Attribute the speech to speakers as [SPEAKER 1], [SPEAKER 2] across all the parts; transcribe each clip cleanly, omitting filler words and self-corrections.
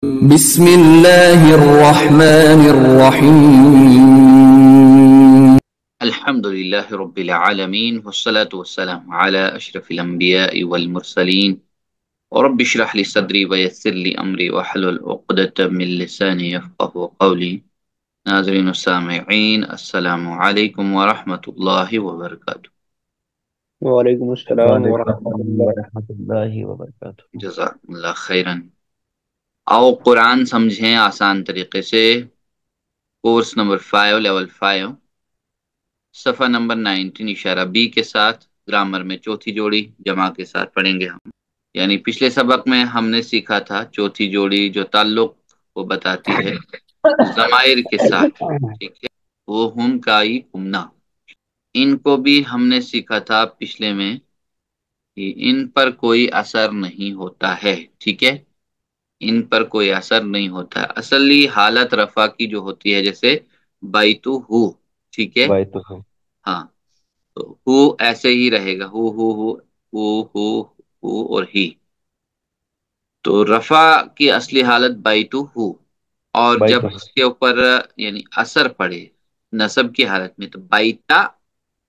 [SPEAKER 1] بسم اللہ الرحمن الرحیم
[SPEAKER 2] الحمد للہ رب العالمین والصلاة والسلام علی اشرف الانبیاء والمرسلین رب اشرح لی صدری ویسر لی امری واحلل عقدۃ من لسانی یفقهوا قولی۔ ناظرین السامعین، السلام علیکم ورحمۃ اللہ وبرکاتہ۔
[SPEAKER 3] وعلیکم السلام
[SPEAKER 4] وعلیکم
[SPEAKER 3] ورحمۃ
[SPEAKER 4] السلام
[SPEAKER 3] اللہ۔
[SPEAKER 4] ورحمۃ اللہ وبرکاتہ۔
[SPEAKER 2] جزاکم اللہ خیرا۔ آؤ قرآن سمجھیں آسان طریقے سے، کورس نمبر 5 لیول 5 صفحہ نمبر 19 اشارہ بی کے ساتھ، گرامر میں چوتھی جوڑی جمع کے ساتھ پڑھیں گے ہم۔ یعنی پچھلے سبق میں ہم نے سیکھا تھا چوتھی جوڑی جو تعلق کو بتاتی ہے ضمائر کے ساتھ، ٹھیک ہے، وہ ہم کائی ہمنا، ان کو بھی ہم نے سیکھا تھا پچھلے میں کہ ان پر کوئی اثر نہیں ہوتا ہے، ٹھیک ہے، ان پر کوئی اثر نہیں ہوتا ہے۔ اصلی حالت رفع کی جو ہوتی ہے جیسے بیتو ہو، ٹھیک ہے،
[SPEAKER 4] بائے تو ہو،
[SPEAKER 2] ہاں، تو ہو ایسے ہی رہے گا، ہو اور ہی۔ تو رفع کی اصلی حالت بیتو ہو، اور
[SPEAKER 4] بائے
[SPEAKER 2] جب
[SPEAKER 4] تو
[SPEAKER 2] اس کے اوپر یعنی اثر پڑے نصب کی حالت میں تو بیتا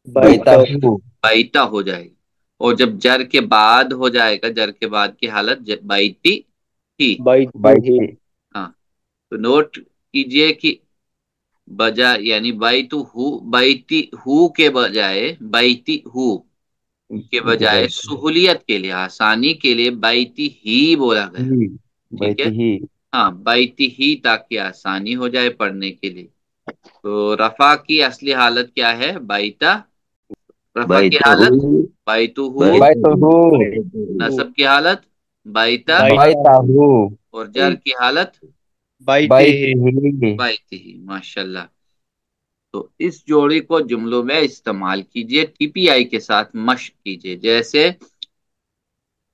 [SPEAKER 4] بائتا
[SPEAKER 3] بائتا
[SPEAKER 4] ہو،
[SPEAKER 2] بیتا ہو جائے گا، اور جب جر کے بعد ہو جائے گا، جر کے بعد کی حالت بیتی ہی۔
[SPEAKER 3] بائتی ہی،
[SPEAKER 4] بائتی،
[SPEAKER 2] ہاں، تو نوٹ کیجئے کہ بجائے یعنی بیتو ہو، بیتی ہو کے بجائے بیتی ہو کے بجائے سہولیت کے لیے، آسانی کے لیے بیتی ہی بولا گیا،
[SPEAKER 4] ہی،
[SPEAKER 2] ٹھیک ہے،
[SPEAKER 4] بائتی ہی،
[SPEAKER 2] ہاں، بیتی ہی تاکہ آسانی ہو جائے پڑھنے کے لیے۔ تو رفع کی اصلی حالت کیا ہے؟ بیتا، رفع کی
[SPEAKER 4] بائتا
[SPEAKER 2] حالت
[SPEAKER 4] ہو،
[SPEAKER 2] بیتو ہو،
[SPEAKER 4] بائتا ہو،
[SPEAKER 2] نصب کی حالت بیتا،
[SPEAKER 4] بائتا ہو،
[SPEAKER 2] اور جر کی حالت
[SPEAKER 3] بائتی
[SPEAKER 4] بائتی
[SPEAKER 3] ہی۔
[SPEAKER 4] ہی،
[SPEAKER 2] بیتی ہی۔ ماشاءاللہ۔ تو اس جوڑی کو جملوں میں استعمال کیجئے، ٹی پی آئی کے ساتھ مشق کیجئے۔ جیسے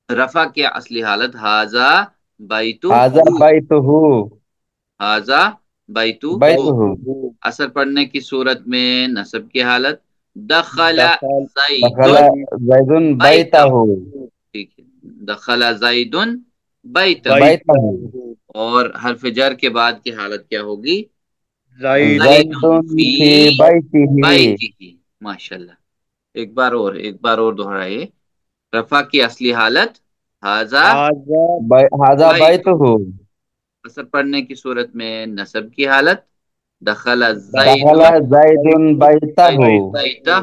[SPEAKER 2] رفع کی اصلی حالت ہاذا بیتو
[SPEAKER 4] ہاذا
[SPEAKER 2] ہو،
[SPEAKER 4] بائتا ہو،
[SPEAKER 2] ہاذا بیتو ہو۔
[SPEAKER 4] بائتا ہو،
[SPEAKER 2] اثر پڑھنے کی صورت میں نصب کی حالت دخل
[SPEAKER 3] دخل
[SPEAKER 4] دخل
[SPEAKER 2] زیدن
[SPEAKER 4] زیدن بائتا
[SPEAKER 2] بیتہ،
[SPEAKER 4] ہو،
[SPEAKER 2] ٹھیک ہے، دخل زیدن بیتہ،
[SPEAKER 4] بائتا ہو،
[SPEAKER 2] اور حرف جر کے بعد کی حالت کیا ہوگی؟
[SPEAKER 3] زیدن
[SPEAKER 2] زیدن
[SPEAKER 4] زیدن
[SPEAKER 2] فی
[SPEAKER 4] فی بائتی ہی،
[SPEAKER 2] بیتہ۔ ماشاءاللہ۔ ایک بار اور دہرائیے۔ رفع کی اصلی حالت ہاذا
[SPEAKER 3] ہاذا
[SPEAKER 4] ہاذا
[SPEAKER 2] بیت،
[SPEAKER 4] بائتا ہو،
[SPEAKER 2] اثر پڑھنے کی صورت میں نصب کی حالت دخل
[SPEAKER 4] دخل
[SPEAKER 2] زیدن
[SPEAKER 4] زیدن بائتا ہو،
[SPEAKER 2] بیتہ،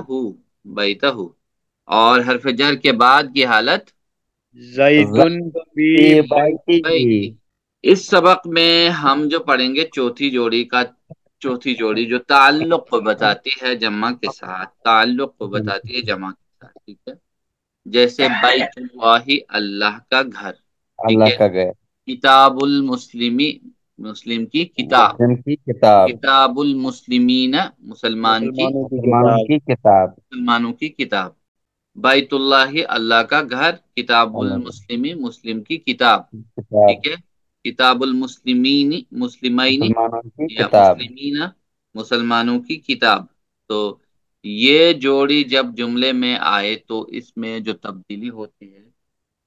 [SPEAKER 2] بیتہ، اور حرف جر کے بعد کی حالت
[SPEAKER 3] زیدن
[SPEAKER 4] زیدن
[SPEAKER 3] فی
[SPEAKER 4] فی بائتی ہی۔
[SPEAKER 2] بیتی۔ اس سبق میں ہم جو پڑھیں گے چوتھی جوڑی جو تعلق کو بتاتی ہے جمع کے ساتھ، تعلق کو بتاتی ہے جمع کے ساتھ، ٹھیک ہے، جیسے بیت اللہ، اللہ کا گھر، ٹھیک
[SPEAKER 4] اللہ
[SPEAKER 2] ہے،
[SPEAKER 4] کا گئے،
[SPEAKER 2] کتاب المسلمی، مسلم کی کتاب،
[SPEAKER 4] مسلم کی کتاب،
[SPEAKER 2] کتاب المسلمین، مسلمان کی،
[SPEAKER 3] مسلمانوں کی
[SPEAKER 4] مسلمانوں
[SPEAKER 3] کتاب،
[SPEAKER 4] کی کتاب،
[SPEAKER 2] مسلمانوں کی کتاب، بیت اللہ، اللہ کا گھر، کتاب
[SPEAKER 4] اللہ
[SPEAKER 2] المسلمی، مسلم کی کتاب،
[SPEAKER 4] کی کتاب،
[SPEAKER 2] ٹھیک ہے، کتاب المسلمین، مسلمین
[SPEAKER 4] مسلمانوں کی
[SPEAKER 2] یا
[SPEAKER 4] کتاب،
[SPEAKER 2] مسلمین، مسلمانوں کی کتاب۔ تو یہ جوڑی جب جملے میں آئے تو اس میں جو تبدیلی ہوتی ہے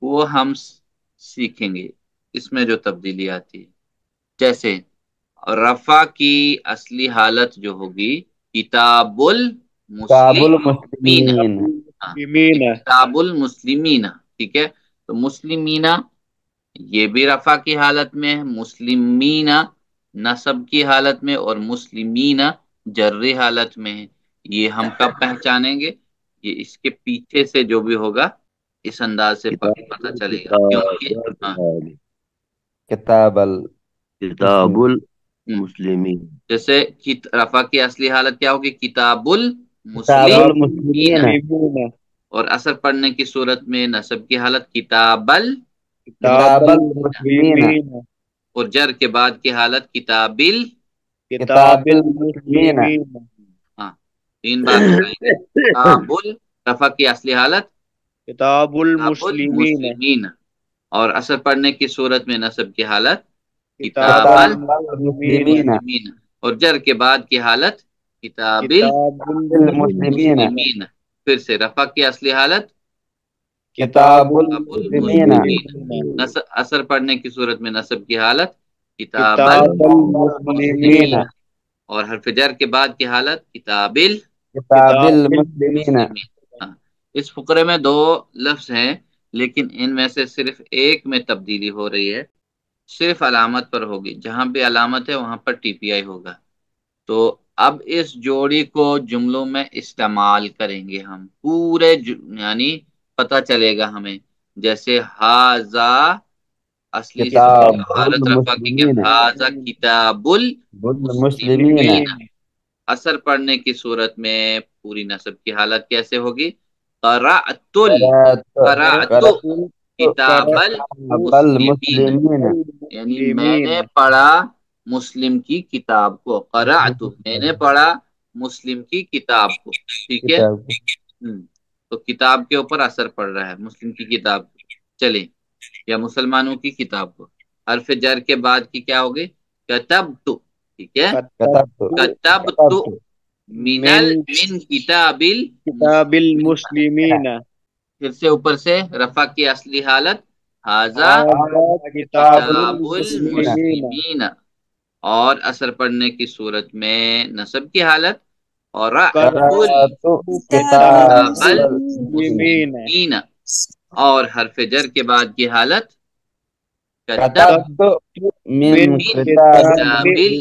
[SPEAKER 2] وہ ہم سیکھیں گے، اس میں جو تبدیلی آتی ہے، جیسے رفع کی اصلی حالت جو ہوگی کتاب
[SPEAKER 4] کتاب
[SPEAKER 2] المسلمین،
[SPEAKER 4] المسلمین،
[SPEAKER 2] ہاں،
[SPEAKER 3] مسلمین،
[SPEAKER 2] کتاب المسلمین، ٹھیک ہے، تو مسلمین یہ بھی رفع کی حالت میں ہے، مسلمین نصب کی حالت میں، اور مسلمین جری حالت میں ہے۔ یہ ہم کب پہچانیں گے؟ یہ اس کے پیچھے سے جو بھی ہوگا اس انداز سے پتہ چلے گا، کیونکہ ہاں،
[SPEAKER 4] کتاب
[SPEAKER 5] کتاب
[SPEAKER 4] المسلمین،
[SPEAKER 5] المسلمین،
[SPEAKER 2] جیسے رفع کی اصلی حالت کیا ہوگی؟ کتاب
[SPEAKER 4] کتاب
[SPEAKER 2] المسلمین،
[SPEAKER 3] کتاب
[SPEAKER 4] المسلمین،
[SPEAKER 3] المسلمین،
[SPEAKER 2] اور اثر پڑھنے کی صورت میں نصب کی حالت کتاب
[SPEAKER 3] کتاب
[SPEAKER 4] کتاب المسلمین،
[SPEAKER 3] المسلمین،
[SPEAKER 2] اور جر کے بعد کی حالت کتاب
[SPEAKER 3] کتاب
[SPEAKER 4] کتاب المسلمین،
[SPEAKER 3] المسلمین،
[SPEAKER 2] ہاں، 3 بار دہرائیں گے۔ کتاب رفع کی اصلی حالت
[SPEAKER 3] کتاب
[SPEAKER 2] کتاب
[SPEAKER 3] المسلمین،
[SPEAKER 2] المسلمین، اور اثر پڑھنے کی صورت میں نصب کی حالت
[SPEAKER 3] کتاب
[SPEAKER 2] کتاب
[SPEAKER 4] کتاب
[SPEAKER 3] المسلمین،
[SPEAKER 4] المسلمین،
[SPEAKER 2] المسلمین، اور جر کے بعد کی حالت کتاب
[SPEAKER 3] کتاب
[SPEAKER 4] المسلمین،
[SPEAKER 3] المسلمین،
[SPEAKER 2] المسلمین۔ پھر سے رفع کی اصلی حالت
[SPEAKER 3] کتاب
[SPEAKER 4] کتاب
[SPEAKER 2] کتاب
[SPEAKER 4] المسلمین،
[SPEAKER 2] المسلمین،
[SPEAKER 3] المسلمین،
[SPEAKER 2] اثر پڑھنے کی صورت میں نصب کی حالت किताब
[SPEAKER 3] किताब المسلمين
[SPEAKER 2] और हर्फ जर के बाद की हालत किताबिल
[SPEAKER 4] किताबिल मुस्लिमीन।
[SPEAKER 2] मुस्लिमीन। हाँ, इस फुकरे में दो लफ्ज हैं, लेकिन इनमें से सिर्फ एक में तब्दीली हो रही है, सिर्फ अलामत पर होगी। जहां भी अलामत है वहां पर टीपीआई होगा। तो अब इस जोड़ी को जुमलों में इस्तेमाल करेंगे हम पूरे यानी पता चलेगा हमें। जैसे हाजा, असली से हालत
[SPEAKER 4] किताबुल
[SPEAKER 2] रफा की कि
[SPEAKER 4] मुस्लिमीन।
[SPEAKER 2] हाजा किताबुल
[SPEAKER 4] मुस्लिमीन।
[SPEAKER 2] मुस्लिमीन। असर पढ़ने की सूरत में पूरी नस्ब की हालत कैसे होगी? करातुल, करातु किताबल
[SPEAKER 4] बल
[SPEAKER 2] मुस्लिमीन,
[SPEAKER 4] मुस्लिमीन।
[SPEAKER 2] यानी मैंने पढ़ा मुस्लिम की किताब को। करातु मैंने पढ़ा मुस्लिम की किताब को। ठीक है।
[SPEAKER 4] किताब।
[SPEAKER 2] तो किताब के ऊपर असर पड़ रहा है, मुस्लिम की किताब। चले, या मुसलमानों की किताब को। हर्फ जर के बाद की क्या होगी? कतबतु। ठीक है, कतबतु
[SPEAKER 3] من
[SPEAKER 2] मिन किताबिल
[SPEAKER 3] كتاب
[SPEAKER 2] मुस्लिमीन।
[SPEAKER 3] المسلمين
[SPEAKER 2] फिर से ऊपर से रफा की असली हालत हाजा
[SPEAKER 3] هذا كتاب
[SPEAKER 2] किताबुल
[SPEAKER 3] المسلمين
[SPEAKER 2] मुस्लिमीन, और असर पड़ने की सूरत में नसब की हालत और कुल
[SPEAKER 4] किताब
[SPEAKER 2] किताबल
[SPEAKER 3] المسلمين
[SPEAKER 2] मुस्लिमीन, और हरफ जर के बाद की हालत कतब
[SPEAKER 4] कतबतु
[SPEAKER 3] من
[SPEAKER 4] मिन
[SPEAKER 3] كتاب
[SPEAKER 2] किताबिल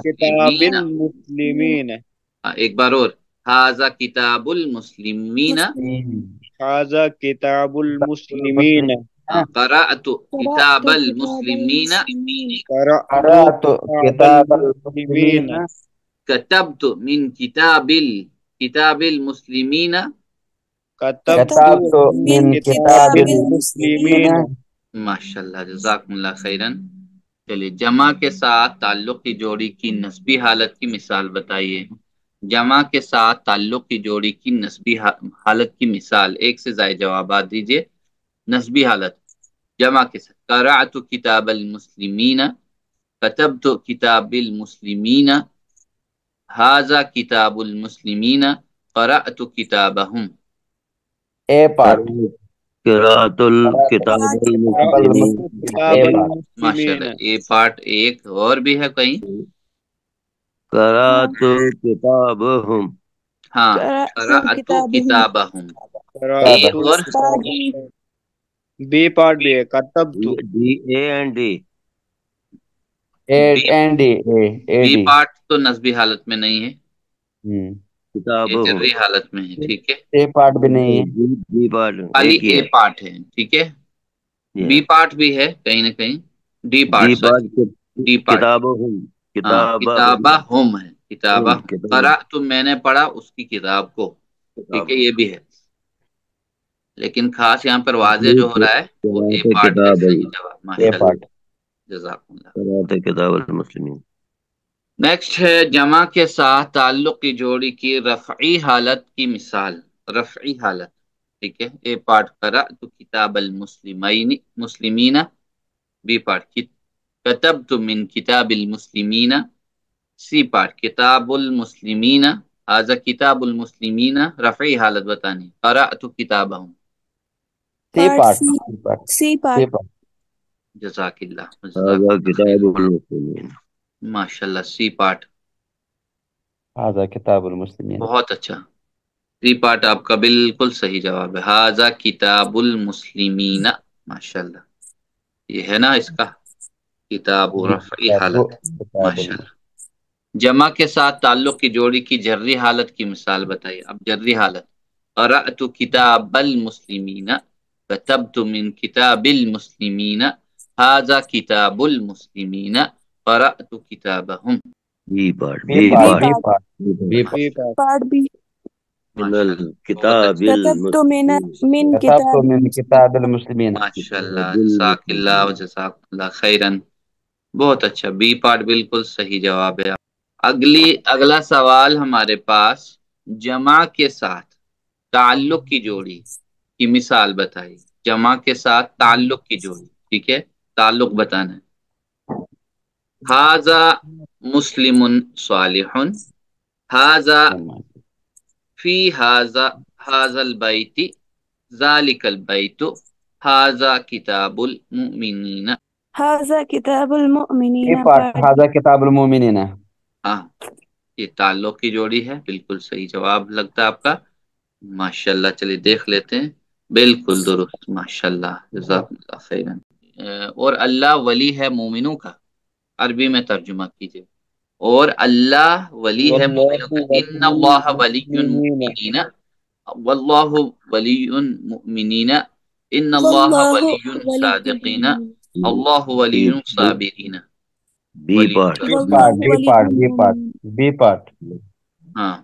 [SPEAKER 3] كتاب
[SPEAKER 2] मुस्लिमीन।
[SPEAKER 3] المسلمين
[SPEAKER 2] एक बार और, हाजा किताबुल मुस्लिमीन,
[SPEAKER 3] هذا كتاب المسلمين
[SPEAKER 2] قرأت किताब अल मुस्लिमीन,
[SPEAKER 3] قرأت
[SPEAKER 4] قرأت
[SPEAKER 3] كتاب
[SPEAKER 4] किताब
[SPEAKER 3] المسلمين
[SPEAKER 4] मुस्लिमीन।
[SPEAKER 2] कतबतु मिन किताबिल मुस्लिमीन।
[SPEAKER 3] كتبت
[SPEAKER 4] कतबतु मिन
[SPEAKER 3] من
[SPEAKER 4] किताब
[SPEAKER 3] كتاب
[SPEAKER 4] मुस्लिमीन।
[SPEAKER 3] المسلمين
[SPEAKER 2] माशाल्लाह, जज़ाकुमुल्लाह खैरन। चलिए, जमा के साथ ताल्लुक की जोड़ी की नस्बी हालत की मिसाल बताइए। जमा के साथ ताल्लुक की जोड़ी की नस्बी हालत की मिसाल, एक से ज्यादा जवाबात दीजिए। नस्बी हालत जमा के साथ, क़राअतु किताबल मुस्लिमीन, कतबतु किताबिल मुस्लिमीन, हाज़ा किताबुल मुस्लिमीन, क़राअतु किताबहुम।
[SPEAKER 4] ए पार्ट।
[SPEAKER 5] किरातुल किताबुल मुस्लिमीन।
[SPEAKER 3] كتاب
[SPEAKER 4] ए पार्ट।
[SPEAKER 3] المسلمين
[SPEAKER 2] माशाल्लाह, ए पार्ट एक और भी है कहीं?
[SPEAKER 5] करातु किताबहुम।
[SPEAKER 2] हाँ, क़राअतु किताबहुम। ए
[SPEAKER 3] قرأت
[SPEAKER 2] और
[SPEAKER 3] बी पार्ट भी है كتبت
[SPEAKER 5] D A and D.
[SPEAKER 4] A
[SPEAKER 2] B
[SPEAKER 4] and A
[SPEAKER 2] B
[SPEAKER 4] D.
[SPEAKER 2] Part तो नस्बी हालत में नहीं है, ये
[SPEAKER 5] किताबहुम।
[SPEAKER 2] जर्री हालत में है। ठीक है,
[SPEAKER 4] ए पार्ट भी नहीं है।
[SPEAKER 5] बी पार्ट
[SPEAKER 2] खाली
[SPEAKER 5] एक ही
[SPEAKER 2] ए
[SPEAKER 5] है।
[SPEAKER 2] पार्ट है। ठीक है, बी पार्ट भी है कहीं ना कहीं। D part,
[SPEAKER 5] D
[SPEAKER 2] sorry,
[SPEAKER 5] part
[SPEAKER 2] D part.
[SPEAKER 5] किताबहुम।
[SPEAKER 2] हाँ,
[SPEAKER 5] किताबहुम।
[SPEAKER 2] किताबा हुम है, किताबा
[SPEAKER 5] किताब
[SPEAKER 2] करा तो मैंने पढ़ा उसकी किताब को। ठीक है, ये भी है, लेकिन खास यहाँ पर वाजे जो हो रहा है वो ए पार्ट है।
[SPEAKER 5] किताब
[SPEAKER 2] सही जवाब,
[SPEAKER 4] ए
[SPEAKER 2] माशाल्लाह,
[SPEAKER 4] पार्ट।
[SPEAKER 2] जज़ाकुमुल्लाह।
[SPEAKER 5] किताबुल मुस्लिमीन।
[SPEAKER 2] नेक्स्ट है जमा के साथ ताल्लुक की जोड़ी की रफ़ई हालत की मिसाल। रफ़ई हालत, ठीक है। ए पार्ट करा तो किताबल मुस्लिमीन मुस्लिमीना। बी पार्ट कतबतु मिन किताबिल मुस्लिमीना। C part किताबुल मुस्लिमीना। हाजा किताबुल मुस्लिमीना, रफ़ई हालत बतानी, क़राअतु किताबहुम।
[SPEAKER 4] C part.
[SPEAKER 6] C
[SPEAKER 4] C
[SPEAKER 6] part.
[SPEAKER 4] Part.
[SPEAKER 2] जज़ाकिल्लाह,
[SPEAKER 5] हाज़ा
[SPEAKER 2] जज़ाकिल्लाह खैर।
[SPEAKER 5] किताबुल मुस्लिमीन।
[SPEAKER 2] माशाल्लाह, सी पार्ट
[SPEAKER 4] हाजा किताबुल मुस्लिमीन।
[SPEAKER 2] बहुत अच्छा। सी पार्ट आपका बिल्कुल सही जवाब है, हाजा किताबुल मुस्लिमीना। माशाल्लाह, ये है ना इसका किताब
[SPEAKER 4] जी,
[SPEAKER 2] रफ़ई हालत।
[SPEAKER 4] किताबुल।
[SPEAKER 2] माशाल्लाह। जमा के साथ ताल्लुक की जोड़ी की जर्री हालत की मिसाल बताइए। अब जर्री हालत, क़राअतु किताबल मुस्लिमीना, कतबतु मिन किताबिल मुस्लिमीना, हाज़ा किताबुल मुस्लिमीना, क़राअतु किताबहुम।
[SPEAKER 5] B part
[SPEAKER 4] B
[SPEAKER 5] B
[SPEAKER 4] part.
[SPEAKER 5] Part
[SPEAKER 4] B part. B part.
[SPEAKER 3] B part
[SPEAKER 6] part भी।
[SPEAKER 5] मिनल
[SPEAKER 2] माशाल्लाह, बहुत अच्छा।
[SPEAKER 5] किताबिल
[SPEAKER 6] कतब तो मिन
[SPEAKER 4] किताब
[SPEAKER 6] किताब
[SPEAKER 4] मिन किताबिल मुस्लिमीन।
[SPEAKER 2] माशाल्लाह, जज़ाकिल्लाह व जज़ाकुमुल्लाह खैरन। बहुत अच्छा, बी पार्ट बिल्कुल सही जवाब है। अगला सवाल हमारे पास, जमा के साथ ताल्लुक की जोड़ी की मिसाल बताइए। जमा के साथ ताल्लुक की जोड़ी, ठीक है, ताल्लुक बताना है। हाजा मुस्लिमुन सालिहुन, हाजा फी हाजा हाजल बैती, जालिकल बैतु, हाजा किताबुल मुमिनीना।
[SPEAKER 6] हाज़ा किताबुल
[SPEAKER 4] बी
[SPEAKER 6] मुमिनीना
[SPEAKER 4] पार्ट
[SPEAKER 6] पढ़
[SPEAKER 4] हाजा किताबुल मोमिनीन है।
[SPEAKER 2] हाँ, ये ताल्लुक की जोड़ी है, बिल्कुल सही जवाब लगता है आपका। माशाल्लाह, चलिए देख लेते हैं। बिल्कुल दुरुस्त, माशाल्लाह, जज़ाकल्लाह खैरन। और अल्लाह वली है मोमिनों का, अरबी में तर्जुमा कीजिए। और अल्लाह वली है मोमिनों
[SPEAKER 3] वल्लाहु
[SPEAKER 2] का,
[SPEAKER 3] वलियुल
[SPEAKER 2] इन्नल्लाह वलियुल
[SPEAKER 3] मुमिनीन।
[SPEAKER 2] मुमिनीना, वल्लाहु वलियुल मुमिनीना, इन्नल्लाह
[SPEAKER 6] वल्लाहु
[SPEAKER 2] वलियुल
[SPEAKER 6] वलियुल
[SPEAKER 2] सादिकीना, अल्लाहु
[SPEAKER 5] बी
[SPEAKER 2] वलियुल साबिरीना।
[SPEAKER 5] बी
[SPEAKER 2] वली
[SPEAKER 5] पार्ट
[SPEAKER 2] का,
[SPEAKER 4] बी पार्ट
[SPEAKER 6] वल्लाहु
[SPEAKER 4] बी पार्ट
[SPEAKER 6] वलियुल
[SPEAKER 4] बी पार्ट
[SPEAKER 6] मुमिनीन
[SPEAKER 4] बी पार्ट
[SPEAKER 2] हाँ,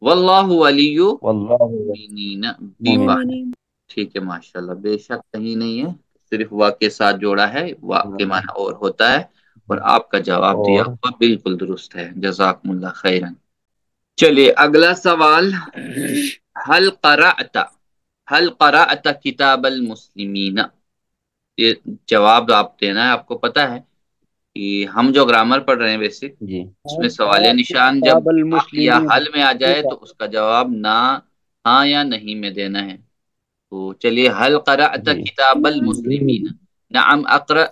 [SPEAKER 2] वल्लाहु वलियु
[SPEAKER 4] वल्लाहु
[SPEAKER 2] मुमिनीना, बी पार्ट।
[SPEAKER 6] मुमिनीन
[SPEAKER 2] ठीक है, माशाल्लाह, बेशक कहीं नहीं है, सिर्फ वाक़ के साथ जोड़ा है, वाक़ के माना और होता है। और आपका जवाब दिया
[SPEAKER 4] और
[SPEAKER 2] हुआ बिल्कुल दुरुस्त है, जज़ाकुमुल्लाह खैरन। चलिए अगला सवाल। हल क़राअता, हल क़राअता किताबल मुस्लिमीना। ये जवाब आप देना है, आपको पता है कि हम जो ग्रामर पढ़ रहे हैं बेसिक,
[SPEAKER 4] जी
[SPEAKER 2] उसमें सवालिया निशान जब
[SPEAKER 3] किताबुल
[SPEAKER 2] हाँ या
[SPEAKER 3] मुस्लिमीन।
[SPEAKER 2] हल में आ जाए तो उसका जवाब ना हाँ या नहीं में देना है। तो चलिए, हल क़राअता
[SPEAKER 4] जी
[SPEAKER 2] किताबल मुस्लिमीन, नअम अक़रअ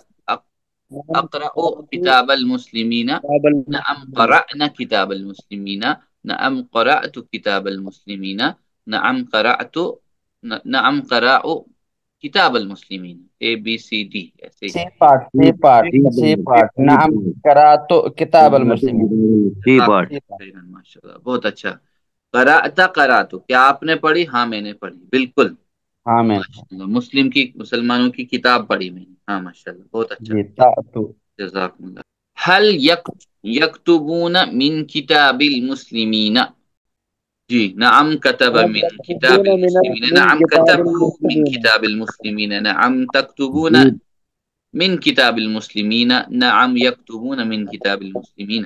[SPEAKER 2] किताबल मुस्लिमीन,
[SPEAKER 3] किताबुल
[SPEAKER 2] नअम
[SPEAKER 3] मुस्लिमीन।
[SPEAKER 2] क़रअना किताबल मुस्लिमीन, नअम क़रअतु किताबल मुस्लिमीन, नअम क़रअतु, नअम क़रअउ किताबल मुस्लिमीन। ए बी सी डी ऐसे ही।
[SPEAKER 4] C part C part C part नाम करा तो किताब अल मुस्लिमीन।
[SPEAKER 5] बी पार्ट
[SPEAKER 4] सी पार्ट
[SPEAKER 2] खैरन, माशाल्लाह, बहुत अच्छा। कराता करातु, क्या आपने पढ़ी? हाँ मैंने पढ़ी, बिल्कुल।
[SPEAKER 4] हाँ मैं
[SPEAKER 2] माशाल्लाह, मुस्लिम की, मुसलमानों की किताब पढ़ी मैंने, हाँ माशाल्लाह, बहुत अच्छा।
[SPEAKER 4] जी ता तो
[SPEAKER 2] जज़ाकुमुल्लाह। हल यक्तुबून मिन किताबिल मुस्लिमीना। जी, नअम कतब
[SPEAKER 3] हम
[SPEAKER 2] मिन
[SPEAKER 3] यकतबून
[SPEAKER 2] किताबिल
[SPEAKER 3] मिन
[SPEAKER 2] मुस्लिमीन,
[SPEAKER 3] मिन
[SPEAKER 2] नअम
[SPEAKER 3] किताबिल
[SPEAKER 2] कतबू मिन
[SPEAKER 3] मुस्लिमीन।
[SPEAKER 2] किताबिल मुस्लिमीन, नअम तक्तुबून
[SPEAKER 5] बी
[SPEAKER 2] मिन किताबिल मुस्लिमीन, नअम यक्तुबून मिन किताबिल मुस्लिमीन।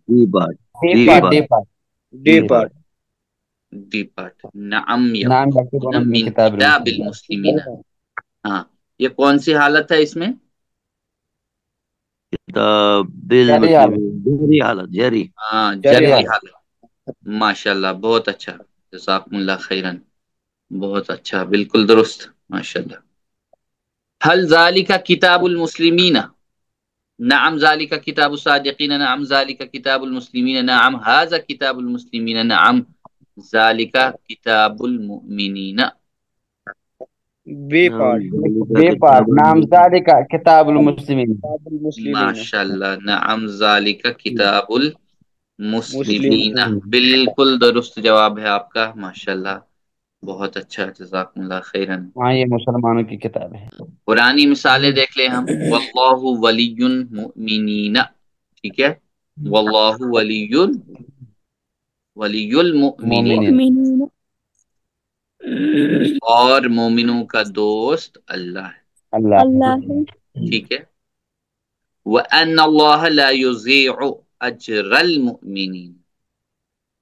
[SPEAKER 5] B part
[SPEAKER 4] D
[SPEAKER 5] B
[SPEAKER 4] part D
[SPEAKER 5] part
[SPEAKER 4] part
[SPEAKER 3] D
[SPEAKER 5] B
[SPEAKER 4] जी
[SPEAKER 3] पार्ट।
[SPEAKER 5] पार्ट
[SPEAKER 2] डी पार्ट, नअम
[SPEAKER 4] नाम
[SPEAKER 2] यक्तुबून
[SPEAKER 4] यक्तुबून मिन
[SPEAKER 2] मिन
[SPEAKER 4] किताब अल
[SPEAKER 2] किताबिल
[SPEAKER 4] मुस्लिमीन।
[SPEAKER 2] मुस्लिमीन। हाँ, ये कौन सी हालत है इसमें?
[SPEAKER 5] किताबिल
[SPEAKER 4] जारी हालत
[SPEAKER 5] मुस्लिमीन जहरी हालत जहरी।
[SPEAKER 2] हाँ,
[SPEAKER 3] जरी
[SPEAKER 4] जारी
[SPEAKER 2] जर्री
[SPEAKER 3] हालत।
[SPEAKER 4] हालत
[SPEAKER 2] हालत। माशाल्लाह, बहुत अच्छा, जज़ाकुमुल्लाह खैरन, बहुत अच्छा, बिल्कुल दुरुस्त, माशाल्लाह। हल ज़ालिका किताबुल मुस्लिमीना, नअम ज़ालिका किताबुस सादिकीन, नअम ज़ालिका किताबुल मुस्लिमीन, नअम हाज़ा किताबुल मुस्लिमीन, नअम ज़ालिका किताबुल मुमिनीन।
[SPEAKER 3] बी
[SPEAKER 5] नाम
[SPEAKER 3] पार्ट
[SPEAKER 5] ज़ालिका
[SPEAKER 4] बी पार्ट
[SPEAKER 5] किताबुल
[SPEAKER 4] नाम जारी का किताब अल मुस्लिमीन।
[SPEAKER 3] किताबुल मुस्लिमीन।
[SPEAKER 2] माशाल्लाह, नअम ज़ालिका किताबुल मुस्लिमीन,
[SPEAKER 3] मुस्लिमीन।
[SPEAKER 2] बिल्कुल दुरुस्त जवाब है आपका, माशाल्लाह, बहुत अच्छा, जज़ाकुमुल्लाह खैरन।
[SPEAKER 4] हाँ ये मुसलमानों की किताब है।
[SPEAKER 2] पुरानी मिसालें देख ले हम। वल्लाहु वलियुल मुमिनीना, ठीक है, वल्लाहु वलियुल मुमिनीन,
[SPEAKER 4] मोमिनीन
[SPEAKER 6] मुमिनीन
[SPEAKER 2] और मोमिनों का दोस्त अल्लाह है,
[SPEAKER 4] अल्लाह है।
[SPEAKER 6] अल्लाह है
[SPEAKER 2] ठीक है। व अन्नल्लाह ला युज़ीउ अजरल मुमिनीन,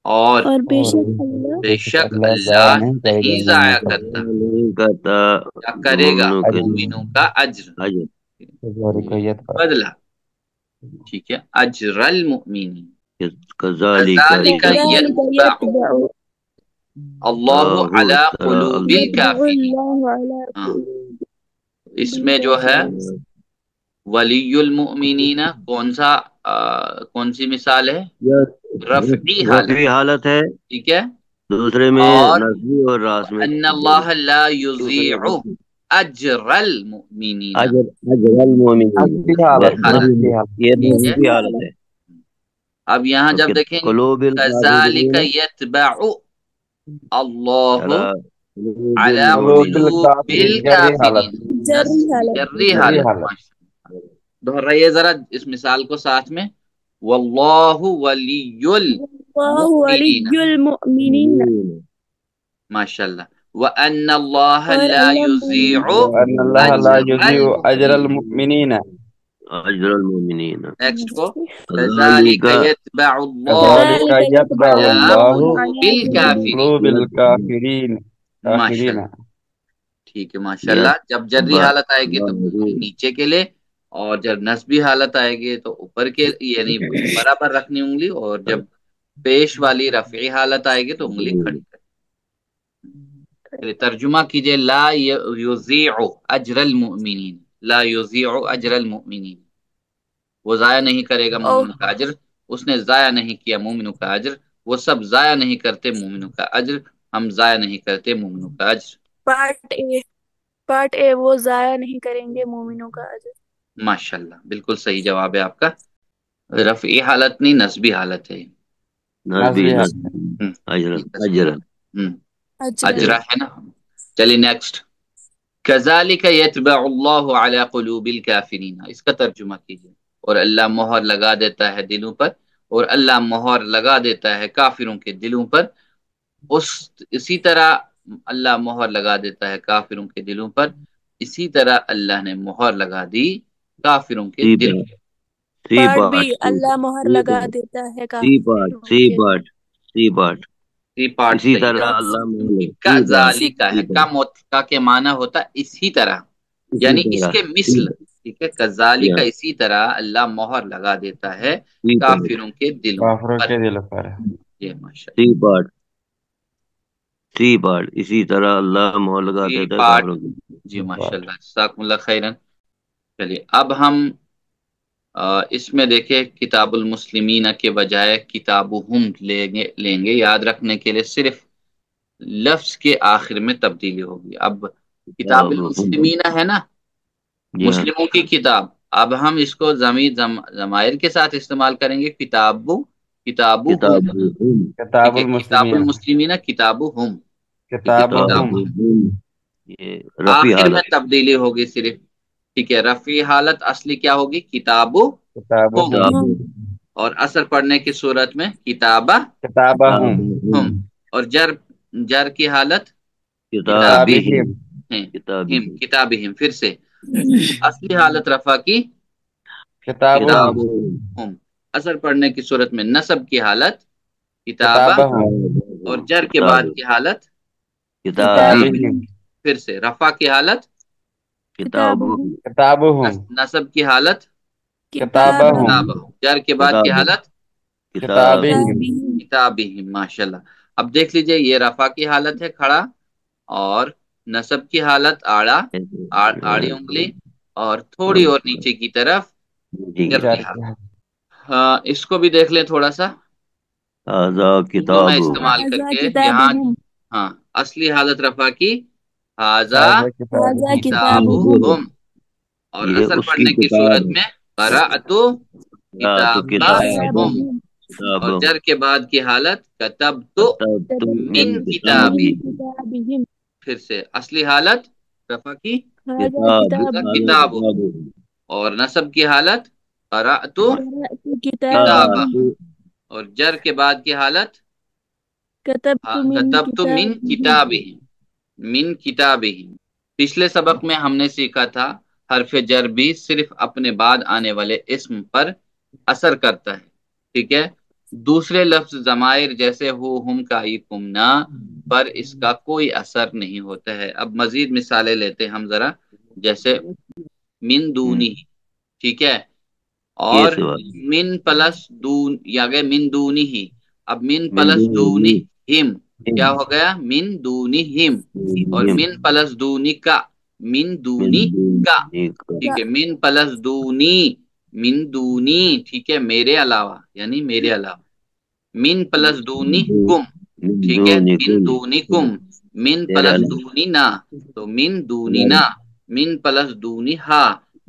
[SPEAKER 2] और
[SPEAKER 6] और
[SPEAKER 4] और
[SPEAKER 6] बेशक अल्लाह
[SPEAKER 2] बेशक
[SPEAKER 4] अल्लाह जाया
[SPEAKER 2] अल्लाह
[SPEAKER 4] नहीं
[SPEAKER 2] नहीं
[SPEAKER 4] करेगा
[SPEAKER 2] जाया
[SPEAKER 4] मोमिनों का
[SPEAKER 2] करता,
[SPEAKER 5] नहीं करता
[SPEAKER 2] क्या करेगा?
[SPEAKER 5] मोमिनों के
[SPEAKER 4] अजर
[SPEAKER 2] मोमिनों का अज्र,
[SPEAKER 5] अजर।
[SPEAKER 4] जोरी को यत पर
[SPEAKER 2] बदला, ठीक है, अजरल मुमिनीन।
[SPEAKER 5] कज़ालिका
[SPEAKER 2] कज़ालिका
[SPEAKER 6] कज़ालिक
[SPEAKER 2] यत्बअ
[SPEAKER 6] यत्बअु
[SPEAKER 2] अल्लाहु अला कुलूबिल
[SPEAKER 6] यत्बअु
[SPEAKER 2] काफिरीन।
[SPEAKER 6] अल्लाहु अला
[SPEAKER 2] हाँ,
[SPEAKER 6] कुल्लि
[SPEAKER 2] इसमें जो है
[SPEAKER 6] काफिरीन।
[SPEAKER 2] वलीयुल मुमिनीना, कौन सी मिसाल है? रफ़ई हालत,
[SPEAKER 5] रफी हालत है,
[SPEAKER 2] ठीक है।
[SPEAKER 5] दूसरे में
[SPEAKER 2] और
[SPEAKER 5] नस्बी और रास में
[SPEAKER 2] अन्नल्लाह ला युज़ीउ अजरल मुमिनीना,
[SPEAKER 5] अजर अजरल मोमिनीन।
[SPEAKER 4] नस्बी
[SPEAKER 2] ये
[SPEAKER 4] हालत
[SPEAKER 2] हालत,
[SPEAKER 4] नस्बी हालत
[SPEAKER 5] ये
[SPEAKER 2] ठीक है।
[SPEAKER 5] नस्बी
[SPEAKER 6] नस्बी
[SPEAKER 5] हालत
[SPEAKER 6] हालत
[SPEAKER 5] है।
[SPEAKER 2] अब यहाँ
[SPEAKER 5] तो
[SPEAKER 2] जब देखेंगे,
[SPEAKER 5] कुलूबिल
[SPEAKER 2] कज़ालिका
[SPEAKER 5] काफिरीन
[SPEAKER 2] यत्बअु अल्लाहु
[SPEAKER 5] अला कुलूबिल
[SPEAKER 2] अला
[SPEAKER 4] कुलूबिल
[SPEAKER 5] मोमिनीन।
[SPEAKER 2] कुलूबिल
[SPEAKER 4] काफिरीन जर्री हालत
[SPEAKER 2] काफिरीन,
[SPEAKER 6] जर्री हालत
[SPEAKER 2] जर्री
[SPEAKER 4] जर्री
[SPEAKER 2] हालत,
[SPEAKER 4] हालत
[SPEAKER 2] माशाअल्लाह। दोहराइए जरा इस मिसाल को साथ में। वल्लाहु वलियुल
[SPEAKER 6] वल्लाहु
[SPEAKER 2] मुमिनीन,
[SPEAKER 6] वलियुल मुमिनीन
[SPEAKER 2] माशाअल्लाह। व अन्नल्लाह
[SPEAKER 6] और
[SPEAKER 2] ला
[SPEAKER 6] अल्लाह
[SPEAKER 2] युज़ीउ
[SPEAKER 4] अन अल्लाह ला
[SPEAKER 2] अजरल
[SPEAKER 4] युज़ीउ अजरल
[SPEAKER 2] मुमिनीन।
[SPEAKER 4] मुमिनीन।
[SPEAKER 5] अजरल मोमिनीन।
[SPEAKER 2] नेक्स्ट को, कज़ालिक
[SPEAKER 5] कज़ालिका
[SPEAKER 2] यत्बअु अल्लाहु
[SPEAKER 4] कज़ालिका
[SPEAKER 6] कज़ालिक
[SPEAKER 4] यत्बअु
[SPEAKER 2] अला
[SPEAKER 6] यत्बअु
[SPEAKER 4] अल्लाहु
[SPEAKER 6] अल्लाहु अला
[SPEAKER 2] कुलूबिल काफिरीन।
[SPEAKER 4] कुलूबिल काफिरीन काफिरीन।
[SPEAKER 2] माशाअल्लाह, ठीक है, माशाअल्लाह। जब जर्री हालत आएगी तो उंगली नीचे के लिए, और जब नस्बी हालत आएगी तो ऊपर के, यानी बराबर रखनी उंगली, और जब पेश वाली रफ़ी हालत आएगी तो उंगली खड़ी कर। चलिए तर्जुमा कीजिए। ला युज़ीउ अजरल मुमिनीन, لا युज़ीअ अज्र المؤمنین، وہ ضائع نہیں کرے گا مومنوں کا اجر، اس نے ضائع نہیں کیا مومنوں کا اجر، وہ سب ضائع نہیں کرتے مومنوں کا اجر، ہم ضائع نہیں کرتے مومنوں کا اجر۔
[SPEAKER 6] پارٹ اے وہ ضائع نہیں کریں گے مومنوں کا اجر۔
[SPEAKER 2] ماشاءاللہ، بالکل صحیح جواب ہے آپ کا۔ رفعی حالت نہیں، نصبی حالت ہے۔
[SPEAKER 5] نصبی
[SPEAKER 4] نصبی
[SPEAKER 2] ہم،
[SPEAKER 5] اجرا اجرا
[SPEAKER 2] ہم،
[SPEAKER 6] اجر
[SPEAKER 2] اجرا ہے نا۔ چلیے نیکسٹ، کذالک یطبع اللہ علی قلوب الکافرین، اس کا ترجمہ کیجیے۔ اور اللہ مہر لگا دیتا ہے دلوں پر، اور اللہ مہر لگا دیتا ہے کافروں کے دلوں پر، اسی طرح اللہ مہر لگا دیتا ہے کافروں کے دلوں پر، اسی طرح اللہ نے مہر لگا دی کافروں کے
[SPEAKER 5] سی
[SPEAKER 2] دلوں
[SPEAKER 5] part C
[SPEAKER 6] part
[SPEAKER 5] part
[SPEAKER 6] B اللہ مہر لگا دیتا ہے
[SPEAKER 5] سی پارٹ
[SPEAKER 6] کافروں
[SPEAKER 5] سی
[SPEAKER 6] کے
[SPEAKER 5] part C part
[SPEAKER 2] C part
[SPEAKER 5] اسی
[SPEAKER 2] صحیح
[SPEAKER 5] طرح
[SPEAKER 2] ہے۔
[SPEAKER 5] اللہ
[SPEAKER 2] کا
[SPEAKER 5] سی پارٹ
[SPEAKER 2] ذالک ہے، کا کے معنی ہوتا ہے اسی طرح،
[SPEAKER 5] اسی
[SPEAKER 2] یعنی اس
[SPEAKER 5] طرح
[SPEAKER 2] کے مثل، ٹھیک ہے، کذالک اسی طرح اللہ مہر لگا دیتا ہے
[SPEAKER 5] سی پارٹ
[SPEAKER 2] کافروں کے دلوں
[SPEAKER 4] کافروں
[SPEAKER 2] پر۔
[SPEAKER 4] کے دل پر۔
[SPEAKER 2] یہ ماشاء
[SPEAKER 5] سی پارٹ سی پارٹ اسی طرح اللہ مہر لگا
[SPEAKER 2] اللہ، سی
[SPEAKER 5] دیتا ہے
[SPEAKER 2] پارٹ،
[SPEAKER 5] کافروں کی۔
[SPEAKER 2] جی ماشاء اللہ، جزاکم اللہ خیرن۔ چلیے اب ہم اس میں دیکھیں کتاب المسلمین کے بجائے کتابہم لیں گے، یاد رکھنے کے لیے صرف لفظ کے آخر میں تبدیلی ہوگی۔ اب کتاب المسلمین ہے نا،
[SPEAKER 5] جی ہاں،
[SPEAKER 2] مسلموں کی کتاب، اب ہم اس کو ضمائر کے ساتھ استعمال کریں گے، کتابہم،
[SPEAKER 5] کتاب
[SPEAKER 4] کتاب
[SPEAKER 2] ٹھیک ہے، کتاب
[SPEAKER 4] المسلمین،
[SPEAKER 2] المسلمین کتابہم، ٹھیک ہے،
[SPEAKER 4] کتاب
[SPEAKER 5] کتاب
[SPEAKER 4] ہم،
[SPEAKER 5] یہ رفیع
[SPEAKER 2] آخر میں
[SPEAKER 5] حالت
[SPEAKER 2] تبدیلی ہوگی صرف، ٹھیک ہے۔ رفعی حالت اصلی کیا ہوگی؟ کتاب
[SPEAKER 4] کتاب
[SPEAKER 2] ہم،
[SPEAKER 5] کتاب
[SPEAKER 2] اور اثر پڑھنے کی صورت میں کتابہ
[SPEAKER 4] کتاب ہم،
[SPEAKER 2] ہم، اور جر کی حالت
[SPEAKER 5] کتاب
[SPEAKER 4] کتابہم،
[SPEAKER 2] ہم، کتابہم، پھر سے اصلی حالت رفع کی
[SPEAKER 4] کتاب
[SPEAKER 2] کتاب
[SPEAKER 4] ہم،
[SPEAKER 2] ہم، اثر پڑھنے کی صورت میں نصب کی حالت
[SPEAKER 4] کتاب
[SPEAKER 2] کتابہ،
[SPEAKER 4] ہم،
[SPEAKER 2] اور جر کے بعد کی حالت
[SPEAKER 5] کتاب
[SPEAKER 4] کتابہم،
[SPEAKER 2] پھر سے رفع کی حالت،
[SPEAKER 5] کتاب
[SPEAKER 4] کتاب ہم،
[SPEAKER 2] نصب کی حالت
[SPEAKER 4] کتاب ہم،
[SPEAKER 2] کتابہ، جر کے بعد کی حالت
[SPEAKER 4] کتابہم،
[SPEAKER 2] کتابہم۔ ماشاءاللہ، اب دیکھ لیجئے یہ رفع کی حالت ہے کھڑا، اور نصب کی حالت آڑی انگلی، اور تھوڑی اور نیچے کی طرف جر کی حالت۔ ہاں، اس کو بھی دیکھ لیں تھوڑا سا،
[SPEAKER 5] ہذا
[SPEAKER 2] اردو
[SPEAKER 5] کتاب
[SPEAKER 2] میں استعمال کر کے یہاں، ہاں، اصلی حالت رفع کی ہاذا کتابہم، اور
[SPEAKER 5] یہ
[SPEAKER 2] اثر
[SPEAKER 5] اس کی
[SPEAKER 2] پڑھنے کی
[SPEAKER 5] کتاب
[SPEAKER 2] صورت میں قرأت
[SPEAKER 5] تو
[SPEAKER 2] کتابہم، اور جر کے بعد کی حالت کتبت من کتابی، پھر سے اصلی حالت رفع کی کتاب، اور نصب کی حالت قرأت کتاب، اور جر کے بعد کی حالت کتبت من کتابہم، من کتابہم۔ پچھلے سبق میں ہم نے سیکھا تھا حرف جر بھی صرف اپنے بعد آنے والے اسم پر اثر کرتا ہے، ٹھیک ہے، دوسرے لفظ ضمائر جیسے ہو، ہم، کائی، کمنا پر اس کا کوئی اثر نہیں ہوتا ہے۔ اب مزید مثالیں لیتے ہیں ہم ذرا، جیسے من دونی، ٹھیک ہے، اور من پلس دون، یا گئے من دونی ہی، اب من پلس دونی ہم کیا ہو گیا؟ من دونی ہم، اور من پلس دونی کا، من دونی کا، ٹھیک ہے، من پلس دونی، من دونی، ٹھیک ہے، میرے علاوہ، یعنی میرے علاوہ، من پلس دونی کم، ٹھیک ہے، من دونی کم، من پلس دونی نا، تو من دونی نا، من پلس دونی ہا،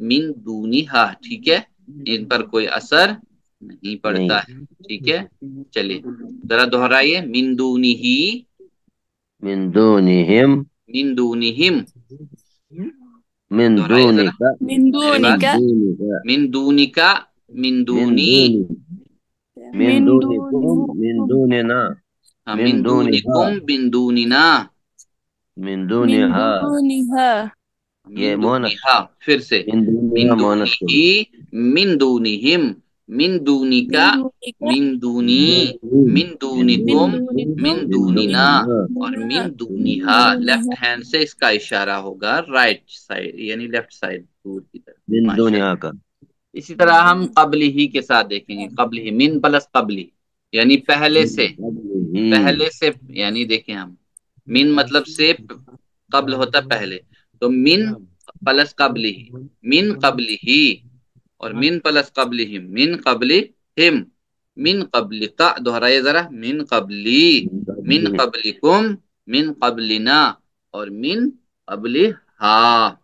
[SPEAKER 2] من دونی ہا، ٹھیک ہے، ان پر کوئی اثر نہیں پڑتا ہے، ٹھیک ہے۔ چلیے ذرا دہرائیے، من دونی ہی،
[SPEAKER 5] من دونہم
[SPEAKER 2] من دونہم،
[SPEAKER 5] من
[SPEAKER 2] دہرائیے ذرا
[SPEAKER 5] دونک
[SPEAKER 2] میرے بات، من دونی کا، من دونی،
[SPEAKER 5] من دونکم من دوننا
[SPEAKER 2] من دونکم، من دوننا،
[SPEAKER 5] من دونہا یہ
[SPEAKER 2] من
[SPEAKER 5] مونس،
[SPEAKER 2] دونہا، پھر سے
[SPEAKER 5] من
[SPEAKER 2] من
[SPEAKER 5] دونہا مونس
[SPEAKER 2] دونہی، من دونہم، من دونکا، من دونی، من دونکم، من دوننا، اور من دونہا۔ لیفٹ ہینڈ سے اس کا اشارہ ہوگا رائٹ سائڈ، یعنی لیفٹ سائڈ دور کی طرف۔
[SPEAKER 5] من دونہا کا
[SPEAKER 2] اسی طرح ہم قبلی ہی کے ساتھ دیکھیں گے، قبلی ہی، من پلس قبلی، یعنی پہلے سے، پہلے سے، یعنی دیکھیں ہم، من مطلب سے قبل ہوتا پہلے، تو من प्लस कबली, मिन कबली ही, और मिन प्लस कबली ही, मिन कबली हिम, मिन कबली का दोहराइए जरा, मिन कबली, मिन कबलिकुम, मिन कबलिना, और मिन कबली हा।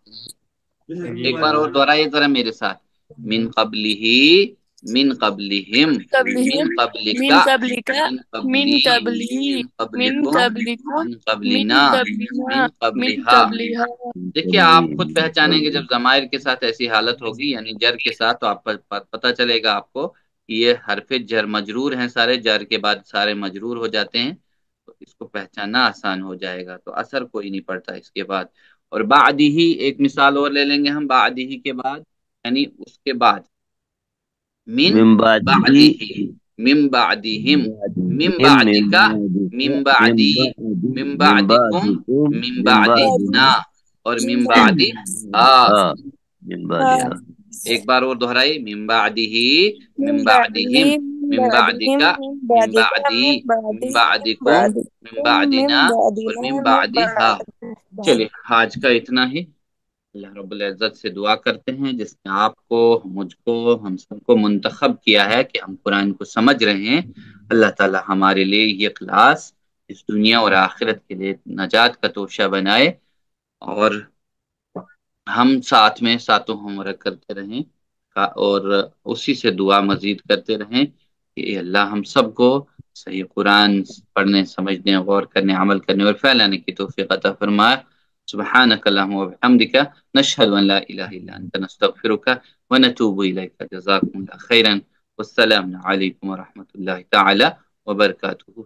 [SPEAKER 2] एक बार और दोहराइए जरा मेरे साथ, मिन कबली ही, मिन कबलिहिम, मिन
[SPEAKER 6] कबलिहिम, मिन
[SPEAKER 2] कबलिका,
[SPEAKER 6] कबलिका,
[SPEAKER 2] मिन
[SPEAKER 6] मिन
[SPEAKER 2] कबली,
[SPEAKER 6] कबली,
[SPEAKER 2] मिन
[SPEAKER 6] मिन
[SPEAKER 2] कबलिकुम,
[SPEAKER 6] कबलिकुम,
[SPEAKER 2] मिन
[SPEAKER 6] मिन
[SPEAKER 2] कबलिना,
[SPEAKER 6] कबलिना,
[SPEAKER 2] मिन
[SPEAKER 6] मिन
[SPEAKER 2] कबलिहा।
[SPEAKER 6] कबलिहा।
[SPEAKER 2] देखिए आप खुद पहचानेंगे जब जमायर के साथ ऐसी हालत होगी, यानी जर के साथ, तो आप पता चलेगा आपको कि ये हरफे जर मजरूर हैं, सारे जर के बाद सारे मजरूर हो जाते हैं, तो इसको पहचानना आसान हो जाएगा, तो असर कोई नहीं पड़ता इसके बाद। और बादी ही, एक मिसाल और ले लेंगे हम, बादी ही के बाद, यानी उसके बाद, मिन
[SPEAKER 5] मिन बादिही,
[SPEAKER 2] बादिही, मिन बादिहिम, मिन
[SPEAKER 5] हिम
[SPEAKER 2] बादिका, मिन बादी, मिन
[SPEAKER 5] मिन
[SPEAKER 2] बादिकुम,
[SPEAKER 5] बादिकुम,
[SPEAKER 2] मिन
[SPEAKER 5] मिन
[SPEAKER 2] बादिना, और मिन बादी हा।
[SPEAKER 5] हाँ, मिन बादिहा।
[SPEAKER 2] एक बार और दोहराइए, मिन बादिही,
[SPEAKER 6] मिन
[SPEAKER 2] मिन
[SPEAKER 6] बादिही,
[SPEAKER 2] बादिहिम,
[SPEAKER 6] मिन
[SPEAKER 2] मिन
[SPEAKER 6] बादिहिम,
[SPEAKER 2] बादिका,
[SPEAKER 6] मिन
[SPEAKER 2] मिन
[SPEAKER 6] बादिका,
[SPEAKER 2] बादी,
[SPEAKER 6] मिन
[SPEAKER 2] मिन
[SPEAKER 6] बादी, मिन
[SPEAKER 2] बादिकुम, मिन
[SPEAKER 6] बादिकुम, मिन
[SPEAKER 2] बादिना, और
[SPEAKER 6] बादिना,
[SPEAKER 2] मिन
[SPEAKER 6] मिन
[SPEAKER 2] बादी हा।
[SPEAKER 6] बादिहा।
[SPEAKER 2] चलिए आज का इतना ही। अल्लाह रब्बुल इज्जत से दुआ करते हैं जिसने आपको, मुझको, हम सबको मुंतखब किया है कि हम कुरान को समझ रहे हैं, अल्लाह ताला हमारे लिए ये क्लास इस दुनिया और आखिरत के लिए नजात का तोशा बनाए, और हम साथ में सातों होमवर्क करते रहें, और उसी से दुआ मजीद करते रहें कि अल्लाह हम सबको सही कुरान पढ़ने, समझने, गौर करने, अमल करने और फैलाने की तौफीक अता फरमाए। सुब्हानक अल्लाहुम्मा व बिहम्दिका, नशहदु अन ला इलाहा इल्ला अंता, नस्तगफिरुका व नतूबु इलैका, जज़ाकुमुल्लाहु खैरन, वस्सलामु अलैकुम व रहमतुल्लाहि तआला व बरकातुहू।